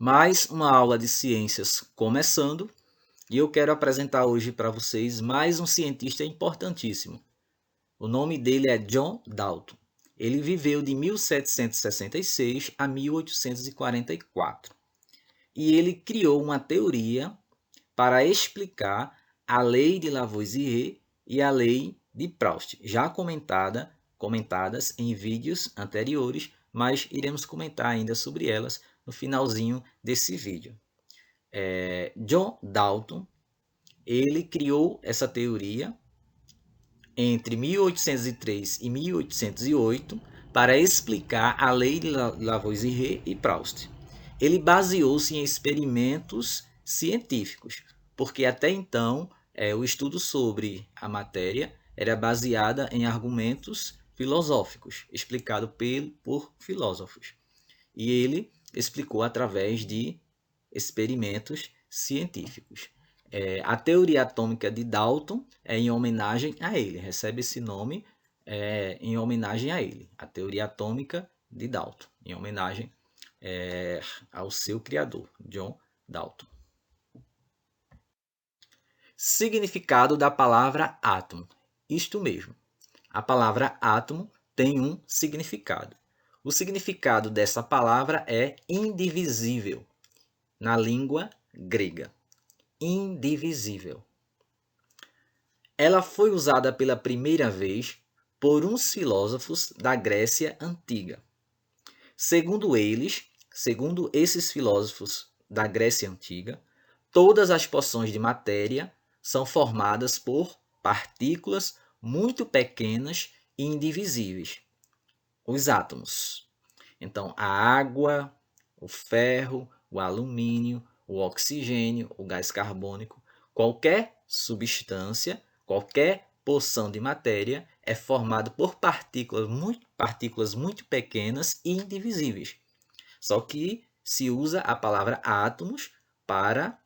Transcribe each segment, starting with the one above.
Mais uma aula de ciências começando, e eu quero apresentar hoje para vocês mais um cientista importantíssimo. O nome dele é John Dalton. Ele viveu de 1766 a 1844 e ele criou uma teoria para explicar a lei de Lavoisier e a lei de Proust, já comentadas em vídeos anteriores, mas iremos comentar ainda sobre elas no finalzinho desse vídeo. John Dalton, ele criou essa teoria entre 1803 e 1808 para explicar a lei de Lavoisier e Proust. Ele baseou-se em experimentos científicos, porque até então o estudo sobre a matéria era baseada em argumentos filosóficos, explicado por filósofos. E ele explicou através de experimentos científicos. A teoria atômica de Dalton é em homenagem a ele, recebe esse nome em homenagem a ele, a teoria atômica de Dalton, em homenagem ao seu criador, John Dalton. Significado da palavra átomo. Isto mesmo, a palavra átomo tem um significado. O significado dessa palavra é indivisível, na língua grega. Indivisível. Ela foi usada pela primeira vez por uns filósofos da Grécia Antiga. Segundo esses filósofos da Grécia Antiga, todas as porções de matéria são formadas por partículas muito pequenas e indivisíveis, os átomos. Então, a água, o ferro, o alumínio, o oxigênio, o gás carbônico, qualquer substância, qualquer porção de matéria é formada por partículas muito pequenas e indivisíveis. Só que se usa a palavra átomos para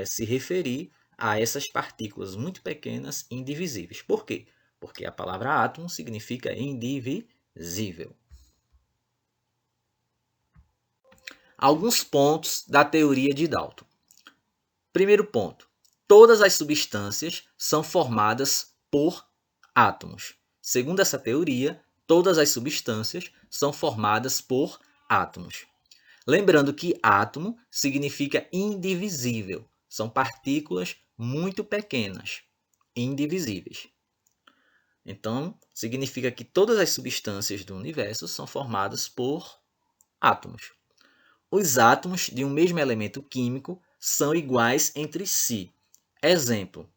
se referir a essas partículas muito pequenas e indivisíveis. Por quê? Porque a palavra átomo significa indivisível. Alguns pontos da teoria de Dalton. Primeiro ponto: todas as substâncias são formadas por átomos. Segundo essa teoria, todas as substâncias são formadas por átomos. Lembrando que átomo significa indivisível, são partículas muito pequenas, indivisíveis. Então, significa que todas as substâncias do universo são formadas por átomos. Os átomos de um mesmo elemento químico são iguais entre si. Exemplo: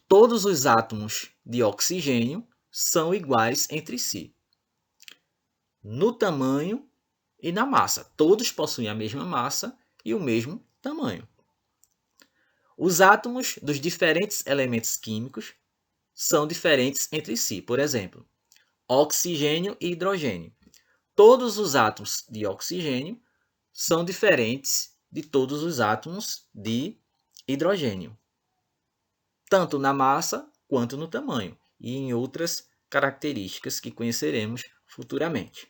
todos os átomos de oxigênio são iguais entre si, no tamanho e na massa. Todos possuem a mesma massa e o mesmo tamanho. Os átomos dos diferentes elementos químicos são diferentes entre si. Por exemplo, oxigênio e hidrogênio. Todos os átomos de oxigênio são diferentes de todos os átomos de hidrogênio, tanto na massa quanto no tamanho e em outras características que conheceremos futuramente.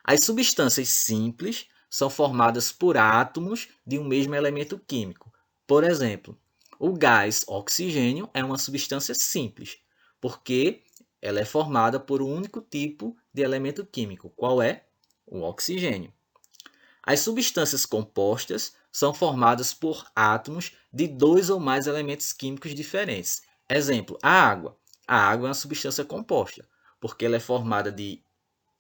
As substâncias simples são formadas por átomos de um mesmo elemento químico. Por exemplo, o gás oxigênio é uma substância simples, porque ela é formada por um único tipo de elemento químico, qual é? O oxigênio. As substâncias compostas são formadas por átomos de dois ou mais elementos químicos diferentes. Exemplo, a água. A água é uma substância composta, porque ela é formada de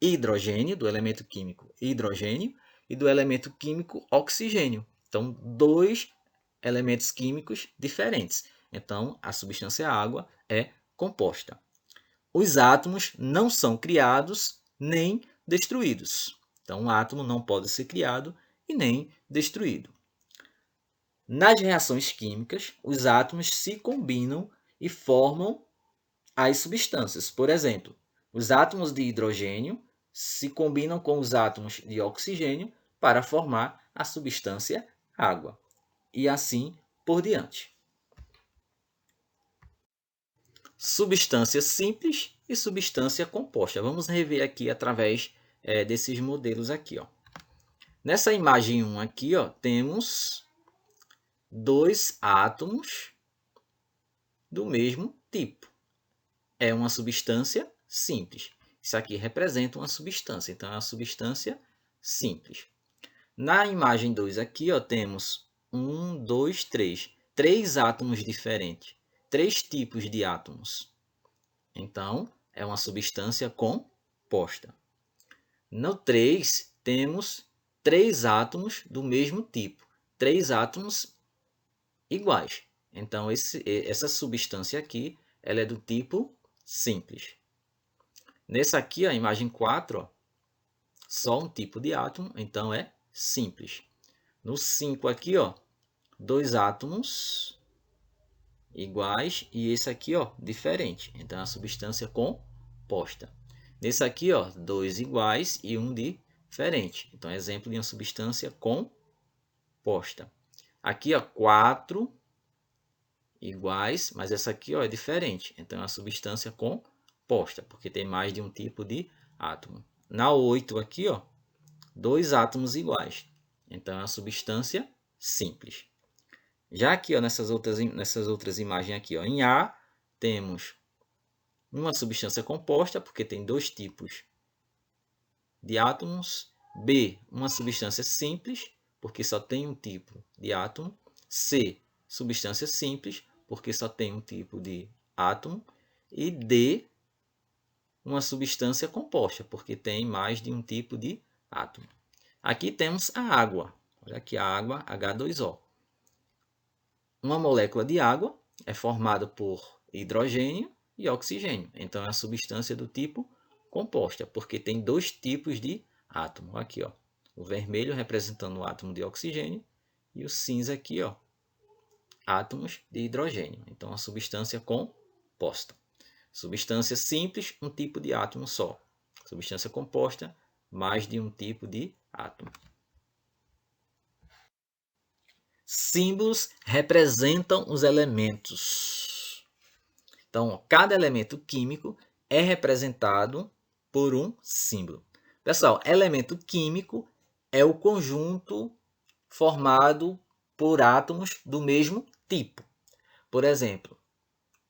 hidrogênio, do elemento químico hidrogênio, e do elemento químico oxigênio. Então, dois elementos químicos diferentes. Então, a substância água é composta. Os átomos não são criados nem destruídos. Então, um átomo não pode ser criado e nem destruído. Nas reações químicas, os átomos se combinam e formam as substâncias. Por exemplo, os átomos de hidrogênio se combinam com os átomos de oxigênio para formar a substância água. E assim por diante. Substância simples e substância composta. Vamos rever aqui através desses modelos aqui. Nessa imagem 1 aqui, ó, temos 2 átomos do mesmo tipo. É uma substância simples. Isso aqui representa uma substância, então é uma substância simples. Na imagem 2 aqui, ó, temos 1, 2, 3. 3 átomos diferentes. 3 tipos de átomos. Então, é uma substância composta. No 3, temos 3 átomos do mesmo tipo. 3 átomos iguais. Então, essa substância aqui, ela é do tipo simples. Nessa aqui, a imagem 4, ó, só um tipo de átomo, então é simples. No 5 aqui, ó, 2 átomos iguais e esse aqui, ó, diferente. Então, é uma substância composta. Nesse aqui, ó, 2 iguais e um diferente. Então, é exemplo de uma substância composta. Aqui, ó, 4 iguais, mas essa aqui, ó, é diferente. Então, é uma substância composta, porque tem mais de um tipo de átomo. Na 8 aqui, ó, 2 átomos iguais. Então, é uma substância simples. Já aqui, ó, nessas outras imagens aqui, ó, em A, temos uma substância composta, porque tem 2 tipos de átomos. B, uma substância simples, porque só tem um tipo de átomo. C, substância simples, porque só tem um tipo de átomo. E D, uma substância composta, porque tem mais de um tipo de átomo. Aqui temos a água. Olha aqui a água, H2O. Uma molécula de água é formada por hidrogênio e oxigênio. Então, é uma substância do tipo composta, porque tem 2 tipos de átomo. Aqui, ó, o vermelho representando o átomo de oxigênio e o cinza aqui, ó, átomos de hidrogênio. Então, a substância composta. Substância simples, um tipo de átomo só. Substância composta, mais de um tipo de átomo. Símbolos representam os elementos. Então, cada elemento químico é representado por um símbolo. Pessoal, elemento químico é o conjunto formado por átomos do mesmo tipo. Por exemplo,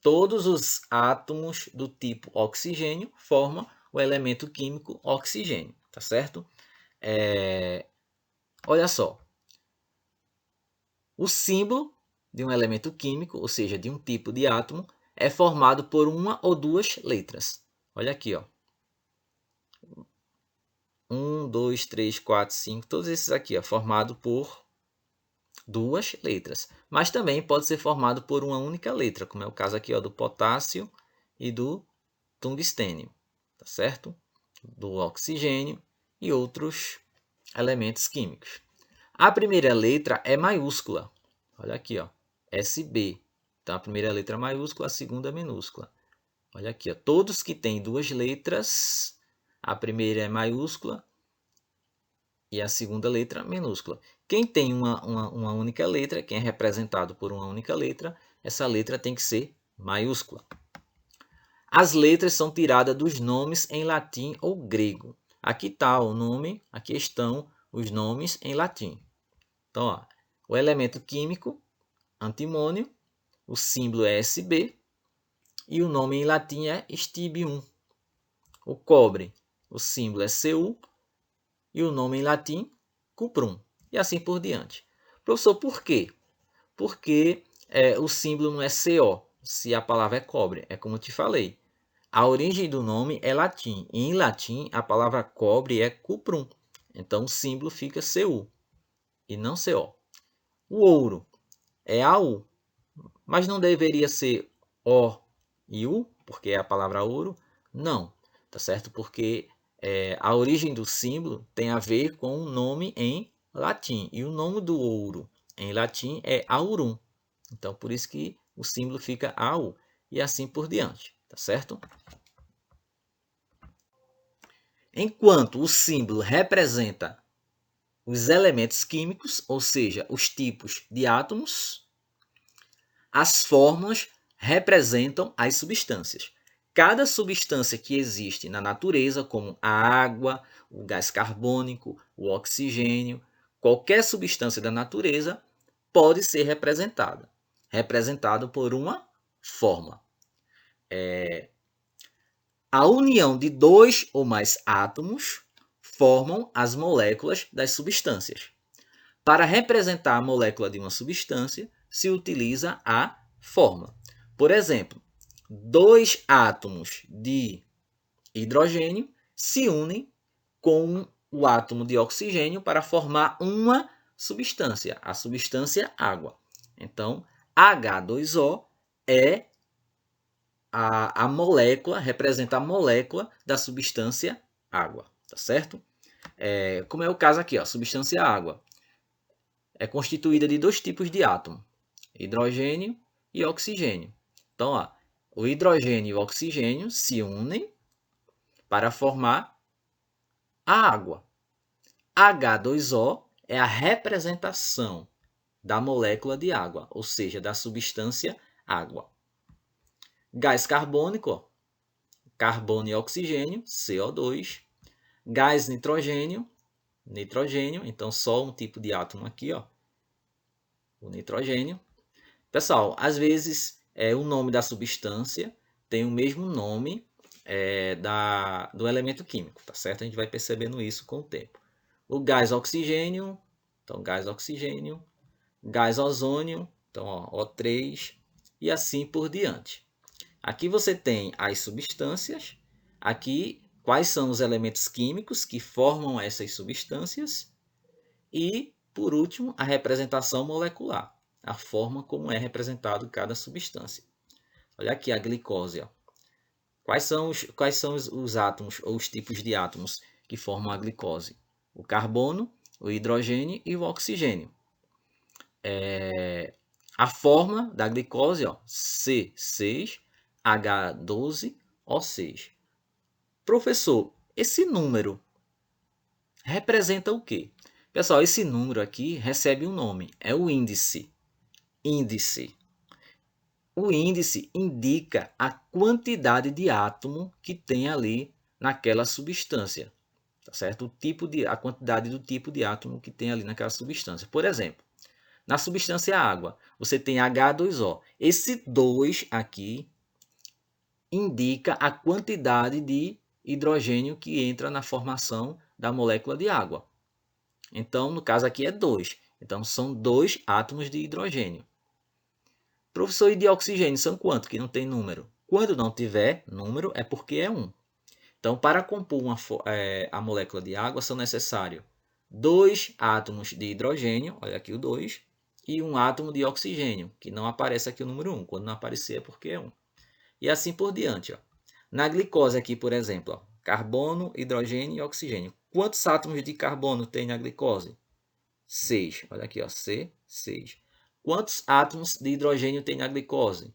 todos os átomos do tipo oxigênio formam o elemento químico oxigênio, tá certo? Olha só, o símbolo de um elemento químico, ou seja, de um tipo de átomo, é formado por uma ou duas letras. Olha aqui, ó. 1, 2, 3, 4, 5, todos esses aqui, ó, formado por duas letras. Mas também pode ser formado por uma única letra, como é o caso aqui, ó, do potássio e do tungstênio, tá certo? Do oxigênio e outros elementos químicos. A primeira letra é maiúscula. Olha aqui, ó, SB. Então, a primeira letra é maiúscula, a segunda é minúscula. Olha aqui, ó, todos que têm duas letras, a primeira é maiúscula e a segunda letra minúscula. Quem tem uma única letra, quem é representado por uma única letra, essa letra tem que ser maiúscula. As letras são tiradas dos nomes em latim ou grego. Aqui está o nome, aqui estão os nomes em latim. Então, ó, o elemento químico, antimônio, o símbolo é SB e o nome em latim é Stibum. O cobre, o símbolo é Cu e o nome em latim Cuprum. E assim por diante. Professor, por quê? Porque o símbolo não é Co, se a palavra é cobre. É como eu te falei. A origem do nome é latim. E em latim, a palavra cobre é cuprum. Então, o símbolo fica Cu e não Co. O ouro é AU, mas não deveria ser O e U, porque é a palavra ouro? Não, tá certo? Porque a origem do símbolo tem a ver com o nome em latim. E o nome do ouro em latim é aurum. Então, por isso que o símbolo fica AU. E assim por diante, tá certo? Enquanto o símbolo representa os elementos químicos, ou seja, os tipos de átomos, as fórmulas representam as substâncias. Cada substância que existe na natureza, como a água, o gás carbônico, o oxigênio, qualquer substância da natureza pode ser representado por uma forma. A união de dois ou mais átomos formam as moléculas das substâncias. Para representar a molécula de uma substância, se utiliza a forma. Por exemplo, dois átomos de hidrogênio se unem com o átomo de oxigênio para formar uma substância, a substância água. Então, H2O é a molécula, representa a molécula da substância água, tá certo? Como é o caso aqui, ó, substância água. É constituída de dois tipos de átomo, hidrogênio e oxigênio. Então, ó, o hidrogênio e o oxigênio se unem para formar a água. H2O é a representação da molécula de água, ou seja, da substância água. Gás carbônico, ó, carbono e oxigênio, CO2. Gás nitrogênio, nitrogênio, então só um tipo de átomo aqui, ó, o nitrogênio. Pessoal, às vezes o nome da substância tem o mesmo nome do elemento químico, tá certo? A gente vai percebendo isso com o tempo. O gás oxigênio, então gás oxigênio, gás ozônio, então ó, O3, e assim por diante. Aqui você tem as substâncias, aqui quais são os elementos químicos que formam essas substâncias e, por último, a representação molecular, a forma como é representado cada substância. Olha aqui a glicose. Ó. Quais são os átomos ou os tipos de átomos que formam a glicose? O carbono, o hidrogênio e o oxigênio. A forma da glicose, ó, C6H12O6. Professor, esse número representa o quê? Pessoal, esse número aqui recebe um nome, é o índice. O índice indica a quantidade de átomo que tem ali naquela substância, tá certo? A quantidade do tipo de átomo que tem ali naquela substância. Por exemplo, na substância água, você tem H2O. Esse 2 aqui indica a quantidade de hidrogênio que entra na formação da molécula de água. Então, no caso aqui é 2. Então, são 2 átomos de hidrogênio. Professor, e de oxigênio são quantos? Que não tem número. Quando não tiver número, é porque é 1. Então, para compor a molécula de água, são necessários 2 átomos de hidrogênio, olha aqui o 2, e um átomo de oxigênio, que não aparece aqui o número 1. Quando não aparecer, é porque é 1. E assim por diante. Ó. Na glicose aqui, por exemplo, ó, carbono, hidrogênio e oxigênio. Quantos átomos de carbono tem na glicose? 6. Olha aqui, ó, C6. Quantos átomos de hidrogênio tem na glicose?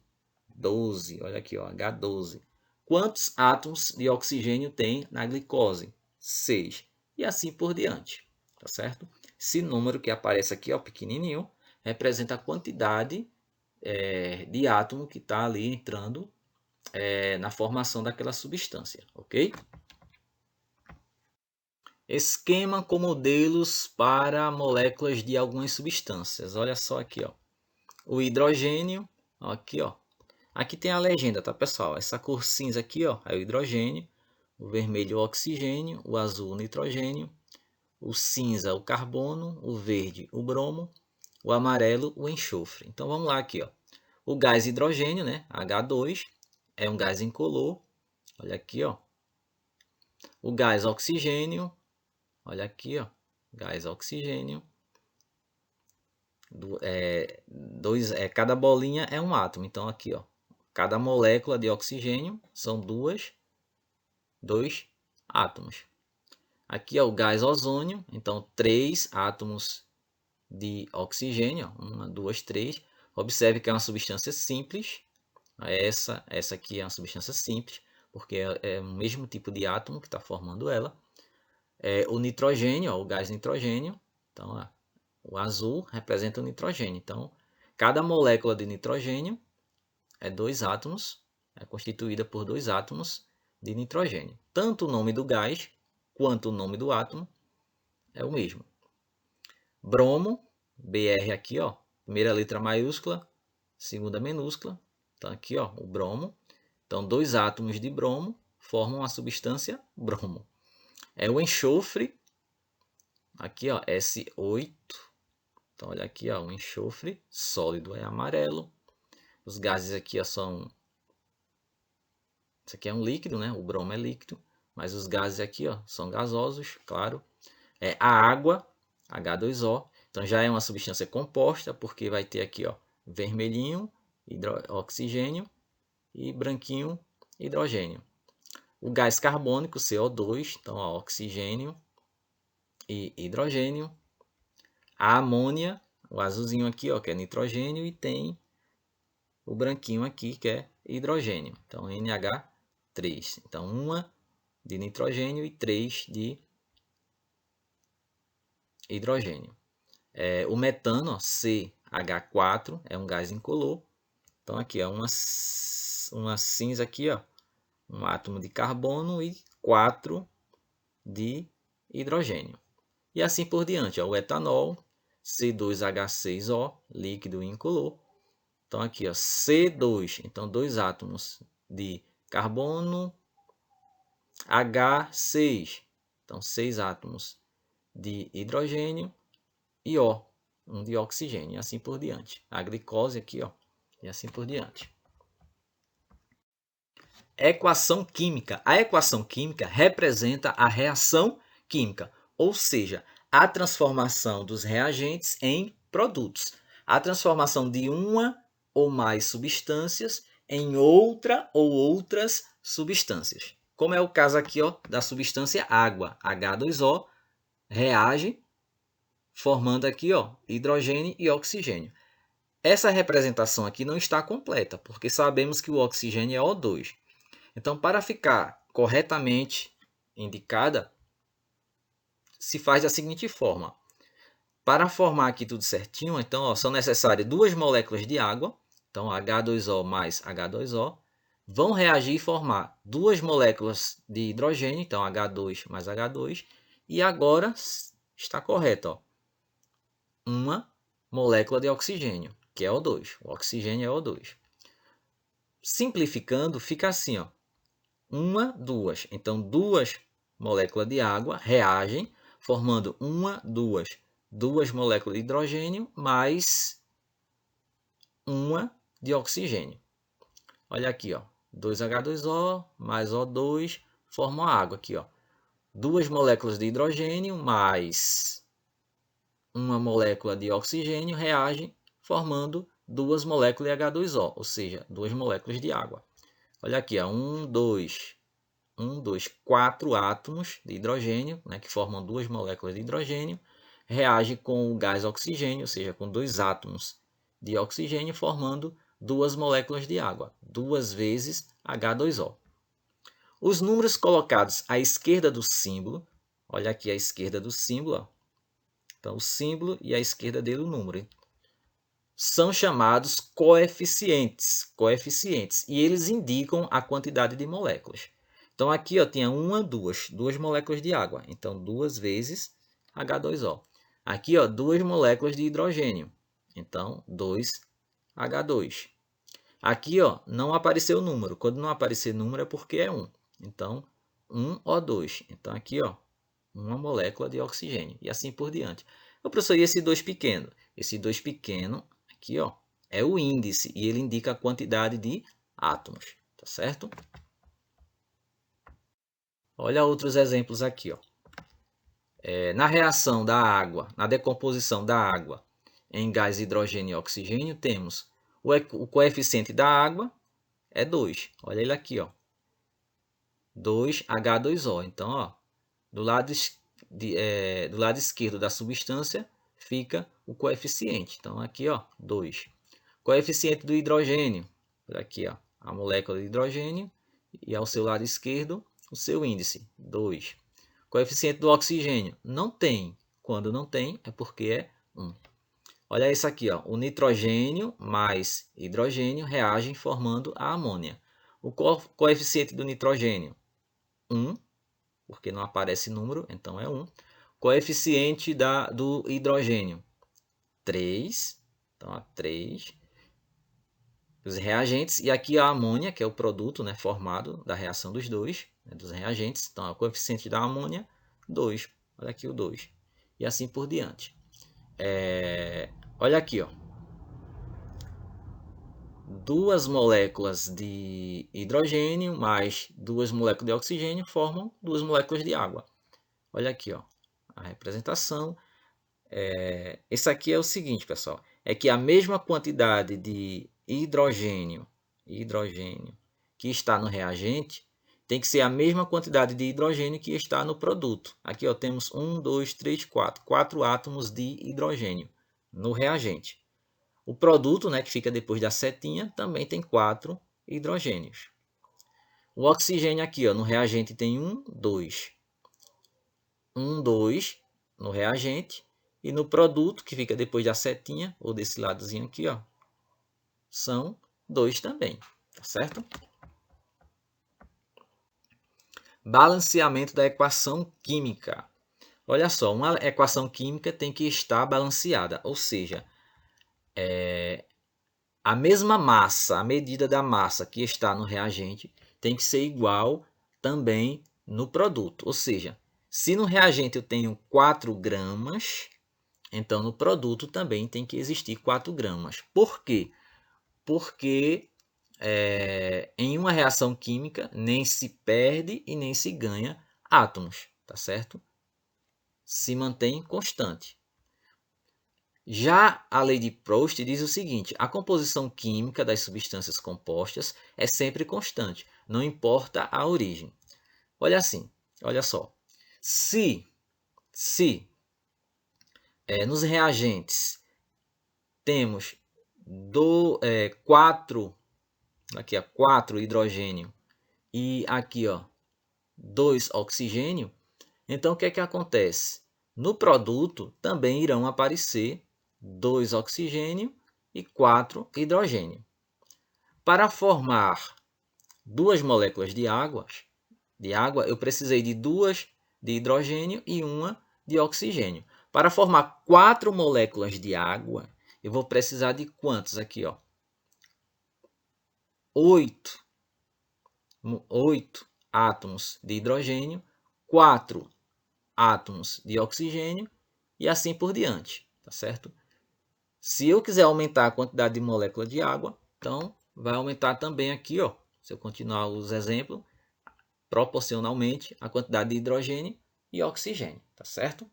12. Olha aqui, ó, H12. Quantos átomos de oxigênio tem na glicose? 6. E assim por diante. Tá certo? Esse número que aparece aqui, ó, pequenininho, representa a quantidade de átomo que está ali entrando na formação daquela substância, ok? Esquema com modelos para moléculas de algumas substâncias. Olha só aqui, ó. O hidrogênio, ó, aqui, ó. Aqui tem a legenda, tá, pessoal? Essa cor cinza aqui, ó, é o hidrogênio, o vermelho o oxigênio, o azul o nitrogênio, o cinza o carbono, o verde o bromo, o amarelo o enxofre. Então vamos lá aqui, ó. O gás hidrogênio, né, H2, é um gás incolor. Olha aqui, ó. O gás oxigênio, olha aqui, ó. Gás oxigênio. Cada bolinha é um átomo. Então aqui, ó. Cada molécula de oxigênio são dois átomos. Aqui é o gás ozônio, então 3 átomos de oxigênio, 1, 2, 3. Observe que é uma substância simples. Essa aqui é uma substância simples, porque é o mesmo tipo de átomo que está formando ela. O nitrogênio, ó, o gás nitrogênio, então ó, o azul representa o nitrogênio. Então, cada molécula de nitrogênio é constituída por 2 átomos de nitrogênio. Tanto o nome do gás quanto o nome do átomo é o mesmo. Bromo, Br aqui, ó, primeira letra maiúscula, segunda minúscula. Então aqui, ó, o bromo. Então, 2 átomos de bromo formam a substância bromo. O enxofre, aqui, ó, S8. Então, olha aqui, ó, o enxofre sólido é amarelo. Os gases aqui, ó, são... Isso aqui é um líquido, né? O bromo é líquido. Mas os gases aqui, ó, são gasosos, claro. A água, H2O. Então, já é uma substância composta, porque vai ter aqui, ó, vermelhinho, oxigênio, e branquinho, hidrogênio. O gás carbônico, CO2, então ó, oxigênio e hidrogênio. A amônia, o azulzinho aqui, ó, que é nitrogênio, e tem o branquinho aqui, que é hidrogênio. Então NH3. Então uma de nitrogênio e 3 de hidrogênio. O metano, ó, CH4, é um gás incolor. Então aqui, ó, uma cinza aqui, ó, um átomo de carbono e 4 de hidrogênio. E assim por diante. Ó, o etanol, C2H6O, líquido incolor. Então aqui, ó, C2, então 2 átomos de carbono, H6, então 6 átomos de hidrogênio e O, um de oxigênio, e assim por diante. A glicose aqui, ó, e assim por diante. Equação química. A equação química representa a reação química, ou seja, a transformação dos reagentes em produtos. A transformação de uma ou mais substâncias em outra ou outras substâncias. Como é o caso aqui, ó, da substância água, H2O, reage formando aqui, ó, hidrogênio e oxigênio. Essa representação aqui não está completa, porque sabemos que o oxigênio é O2. Então, para ficar corretamente indicada, se faz da seguinte forma. Para formar aqui tudo certinho, então, ó, são necessárias 2 moléculas de água, então H2O mais H2O, vão reagir e formar 2 moléculas de hidrogênio, então H2 mais H2, e agora está correto, ó, uma molécula de oxigênio, que é O2. O oxigênio é O2. Simplificando, fica assim, ó. Uma, duas. Então, 2 moléculas de água reagem, formando duas moléculas de hidrogênio mais uma de oxigênio. Olha aqui, ó. 2H2O mais O2 formam a água aqui, ó. 2 moléculas de hidrogênio mais uma molécula de oxigênio reagem, formando 2 moléculas de H2O, ou seja, 2 moléculas de água. Olha aqui, ó, 4 átomos de hidrogênio, né, que formam 2 moléculas de hidrogênio, reage com o gás oxigênio, ou seja, com 2 átomos de oxigênio, formando 2 moléculas de água, 2 vezes H2O. Os números colocados à esquerda do símbolo, olha aqui à esquerda do símbolo, ó, então o símbolo e à esquerda dele o número, são chamados coeficientes, e eles indicam a quantidade de moléculas. Então aqui, ó, tinha duas moléculas de água, então 2 vezes H2O. Aqui, ó, 2 moléculas de hidrogênio, então 2H2. Aqui, ó, não apareceu número. Quando não aparecer número é porque é 1. Então 1O2. Então aqui, ó, uma molécula de oxigênio e assim por diante. O professor, e esse 2 pequeno? Esse 2 pequeno aqui, ó, é o índice e ele indica a quantidade de átomos, tá certo? Olha outros exemplos aqui, ó. Na reação da água, na decomposição da água em gás hidrogênio e oxigênio, temos o coeficiente da água é 2. Olha ele aqui, ó. 2H2O. Então, ó, do lado esquerdo da substância fica o coeficiente. Então, aqui, ó, 2. Coeficiente do hidrogênio. Aqui, ó, a molécula de hidrogênio. E ao seu lado esquerdo, o seu índice, 2. Coeficiente do oxigênio. Não tem. Quando não tem, é porque é 1. Olha isso aqui, ó. O nitrogênio mais hidrogênio reagem formando a amônia. O coeficiente do nitrogênio, 1. porque não aparece número, então é 1. Coeficiente do hidrogênio, 3. Então, 3. Os reagentes, e aqui a amônia, que é o produto, né, formado da reação dos dois, né, dos reagentes. Então, o coeficiente da amônia, 2. Olha aqui o 2. E assim por diante. Olha aqui, ó. 2 moléculas de hidrogênio mais 2 moléculas de oxigênio formam 2 moléculas de água. Olha aqui, ó, a representação. Isso aqui é o seguinte, pessoal. É que a mesma quantidade de hidrogênio que está no reagente tem que ser a mesma quantidade de hidrogênio que está no produto. Aqui, ó, temos 1, 2, 3, 4. 4 átomos de hidrogênio no reagente. O produto, né, que fica depois da setinha, também tem 4 hidrogênios. O oxigênio aqui, ó, no reagente tem 1, 2. 1, 2 no reagente. E no produto, que fica depois da setinha, ou desse ladozinho aqui, ó, são 2 também. Tá certo? Balanceamento da equação química. Olha só, uma equação química tem que estar balanceada, ou seja, a mesma massa, a medida da massa que está no reagente tem que ser igual também no produto. Ou seja, se no reagente eu tenho 4 gramas, então no produto também tem que existir 4 gramas. Por quê? Porque em uma reação química nem se perde e nem se ganha átomos, tá certo? Se mantém constante. Já a lei de Proust diz o seguinte: a composição química das substâncias compostas é sempre constante, não importa a origem. Olha só. Se nos reagentes temos 4 hidrogênio e aqui, ó, 2 oxigênio, então o que é que acontece? No produto também irão aparecer 2 oxigênio e 4 hidrogênio. Para formar 2 moléculas de água, eu precisei de 2 de hidrogênio e 1 de oxigênio. Para formar 4 moléculas de água, eu vou precisar de quantos aqui, ó? 8 átomos de hidrogênio, 4 átomos de oxigênio e assim por diante, tá certo? Se eu quiser aumentar a quantidade de molécula de água, então vai aumentar também aqui, ó, se eu continuar os exemplos, proporcionalmente a quantidade de hidrogênio e oxigênio, tá certo?